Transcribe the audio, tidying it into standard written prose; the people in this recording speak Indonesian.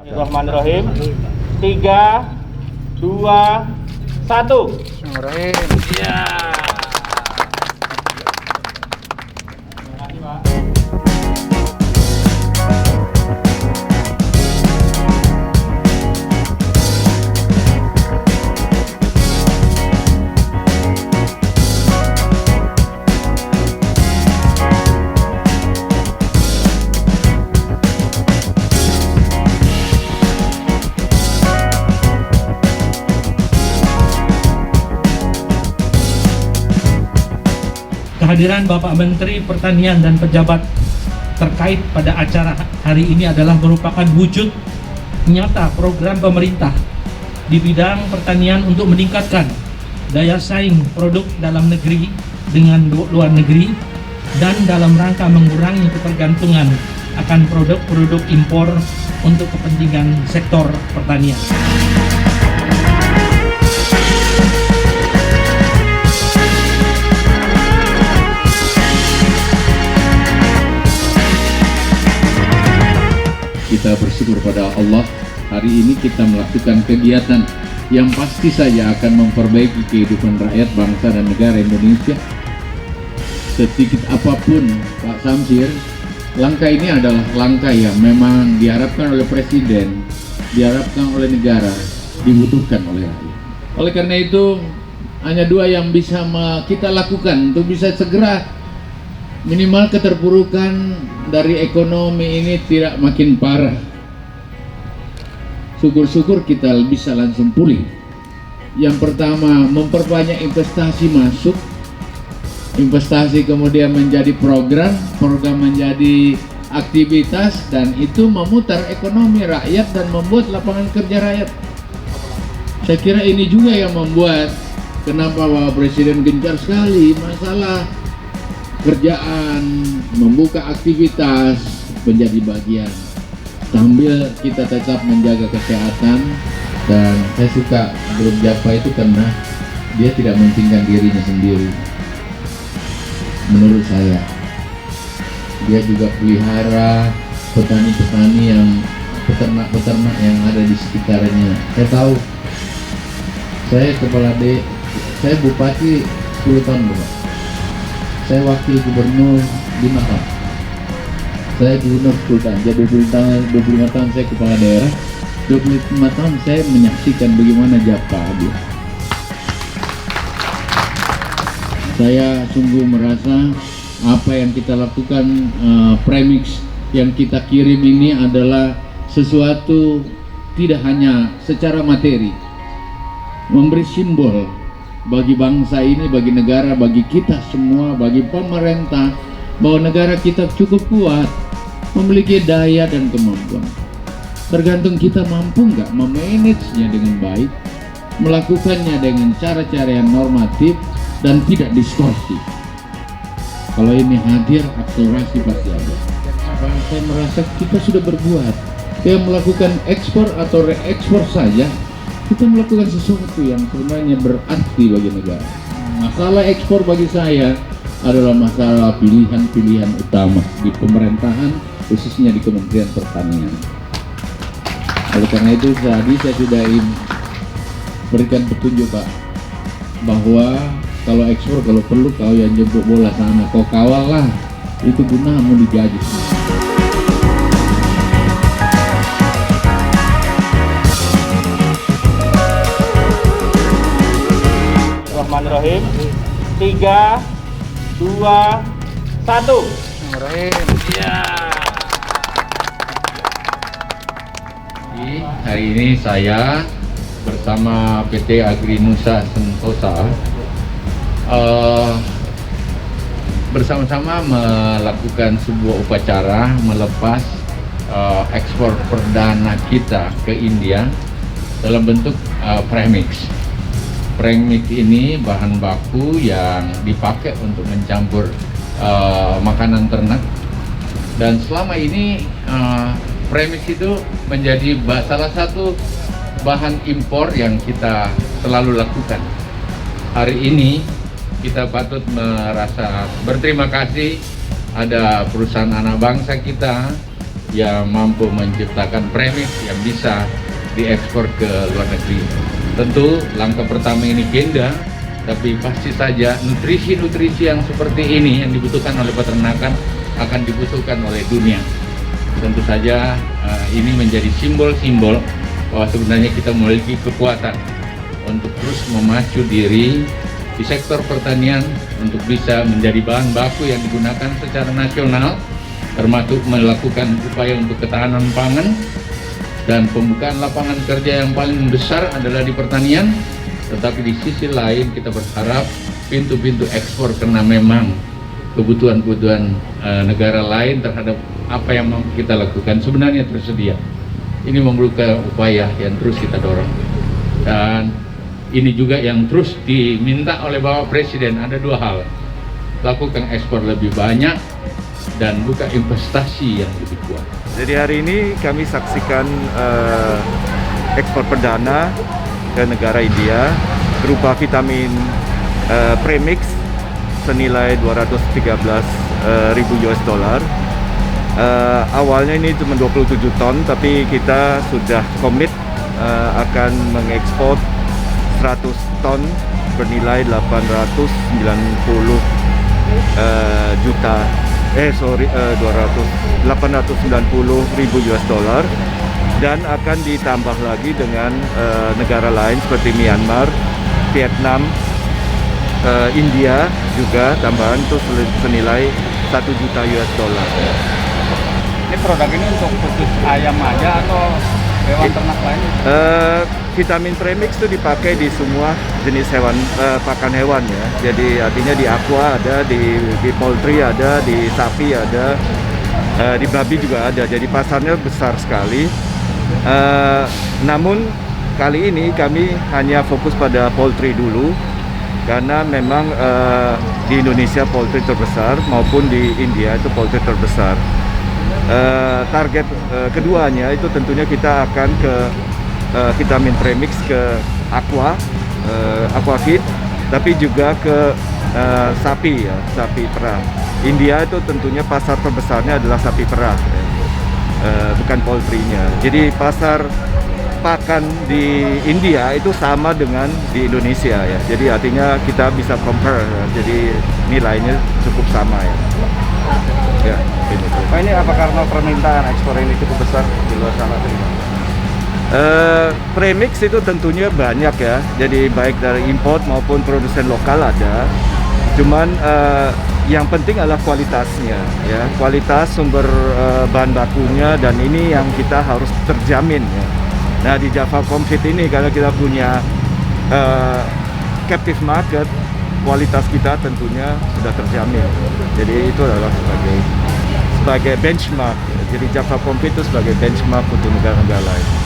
Bismillahirrahmanirrahim. 3, 2, 1. Bismillahirrahmanirrahim. Iya. Kehadiran Bapak Menteri Pertanian dan pejabat terkait pada acara hari ini adalah merupakan wujud nyata program pemerintah di bidang pertanian untuk meningkatkan daya saing produk dalam negeri dengan luar negeri dan dalam rangka mengurangi ketergantungan akan produk-produk impor untuk kepentingan sektor pertanian. Kita bersyukur pada Allah, hari ini kita melakukan kegiatan yang pasti saja akan memperbaiki kehidupan rakyat, bangsa dan negara Indonesia. Sedikit apapun Pak Samsir, langkah ini adalah langkah yang memang diharapkan oleh Presiden, diharapkan oleh negara, dibutuhkan oleh rakyat. Oleh karena itu, hanya dua yang bisa kita lakukan untuk bisa segera minimal keterpurukan dari ekonomi ini tidak makin parah. Syukur-syukur kita bisa langsung pulih. Yang pertama, memperbanyak investasi masuk. Investasi kemudian menjadi program menjadi aktivitas, dan itu memutar ekonomi rakyat dan membuat lapangan kerja rakyat. Saya kira ini juga yang membuat kenapa Bapak Presiden gencar sekali masalah kerjaan, membuka aktivitas menjadi bagian sambil kita tetap menjaga kesehatan. Dan saya suka Belum Japa itu karena dia tidak mementingkan dirinya sendiri. Menurut saya dia juga pelihara petani-petani yang peternak-peternak yang ada di sekitarnya. Saya tahu, saya saya bupati 10 tahun Bapak. Saya wakil gubernur 5 tahun. Saya gubernur Sultan, jadi 25 tahun saya kepala daerah. 25 tahun saya menyaksikan bagaimana Japa dia. Saya sungguh merasa apa yang kita lakukan, premix yang kita kirim ini adalah sesuatu tidak hanya secara materi, memberi simbol bagi bangsa ini, bagi negara, bagi kita semua, bagi pemerintah, bahwa negara kita cukup kuat, memiliki daya dan kemampuan. Tergantung kita mampu nggak memanagenya dengan baik, melakukannya dengan cara-cara yang normatif dan tidak distorsi. Kalau ini hadir, akselerasi pasti ada. Saya merasa kita sudah berbuat. Kita melakukan ekspor atau reekspor saja, kita melakukan sesuatu yang sebenarnya berarti bagi negara. Masalah ekspor bagi saya adalah masalah pilihan-pilihan utama di pemerintahan, khususnya di Kementerian Pertanian. Oleh karena itu tadi saya sudah berikan petunjuk Pak, bahwa kalau ekspor, kalau perlu kau yang jemput bola sana, kau kawal lah, itu gunamu digaji. Bismillahirrahmanirrahim. 3, 2, 1. Bismillahirrahmanirrahim. Iya. Hari ini saya bersama PT Agrinusa Sentosa bersama-sama melakukan sebuah upacara melepas ekspor perdana kita ke India dalam bentuk premix. Premix ini bahan baku yang dipakai untuk mencampur makanan ternak, dan selama ini premix itu menjadi salah satu bahan impor yang kita selalu lakukan. Hari ini kita patut merasa berterima kasih ada perusahaan anak bangsa kita yang mampu menciptakan premix yang bisa diekspor ke luar negeri. Tentu langkah pertama ini genda, tapi pasti saja nutrisi-nutrisi yang seperti ini yang dibutuhkan oleh peternakan akan dibutuhkan oleh dunia. Tentu saja ini menjadi simbol-simbol bahwa sebenarnya kita memiliki kekuatan untuk terus memacu diri di sektor pertanian untuk bisa menjadi bahan baku yang digunakan secara nasional, termasuk melakukan upaya untuk ketahanan pangan. Dan pembukaan lapangan kerja yang paling besar adalah di pertanian, tetapi di sisi lain kita berharap pintu-pintu ekspor karena memang kebutuhan-kebutuhan negara lain terhadap apa yang mampu kita lakukan sebenarnya tersedia. Ini memerlukan upaya yang terus kita dorong. Dan ini juga yang terus diminta oleh Bapak Presiden, ada dua hal. Lakukan ekspor lebih banyak dan buka investasi yang lebih kuat. Jadi hari ini kami saksikan ekspor perdana ke negara India berupa vitamin premix senilai 213.000 US dollar. Awalnya ini cuma 27 ton, tapi kita sudah komit akan mengekspor 100 ton bernilai 890 juta 890.000 US dollar, dan akan ditambah lagi dengan negara lain seperti Myanmar, Vietnam, India juga tambahan itu senilai 1 juta US dollar. Ini produk ini untuk khusus ayam aja atau hewan ternak lain? Vitamin premix itu dipakai di semua jenis hewan pakan hewan ya. Jadi artinya di aqua ada, di poultry ada, di sapi ada, di babi juga ada. Jadi pasarnya besar sekali. Namun kali ini kami hanya fokus pada poultry dulu, karena memang di Indonesia poultry terbesar maupun di India itu poultry terbesar. Target keduanya itu tentunya kita akan ke vitamin premix ke aqua feed, tapi juga ke sapi ya, sapi perah. India itu tentunya pasar terbesarnya adalah sapi perah ya, bukan poultry-nya. Jadi pasar pakan di India itu sama dengan di Indonesia ya. Jadi artinya kita bisa compare ya. Jadi nilainya cukup sama ya. Ya, ini. Pak, ini apa karena permintaan ekspor ini cukup besar di luar sana? Premix itu tentunya banyak ya, jadi baik dari import maupun produsen lokal ada. Cuman yang penting adalah kualitasnya ya, kualitas sumber bahan bakunya, dan ini yang kita harus terjamin ya. Nah di Java Comfit ini karena kita punya captive market, kualitas kita tentunya sudah terjamin. Jadi itu adalah sebagai benchmark. Jadi Java Comfit itu sebagai benchmark untuk negara-negara lain.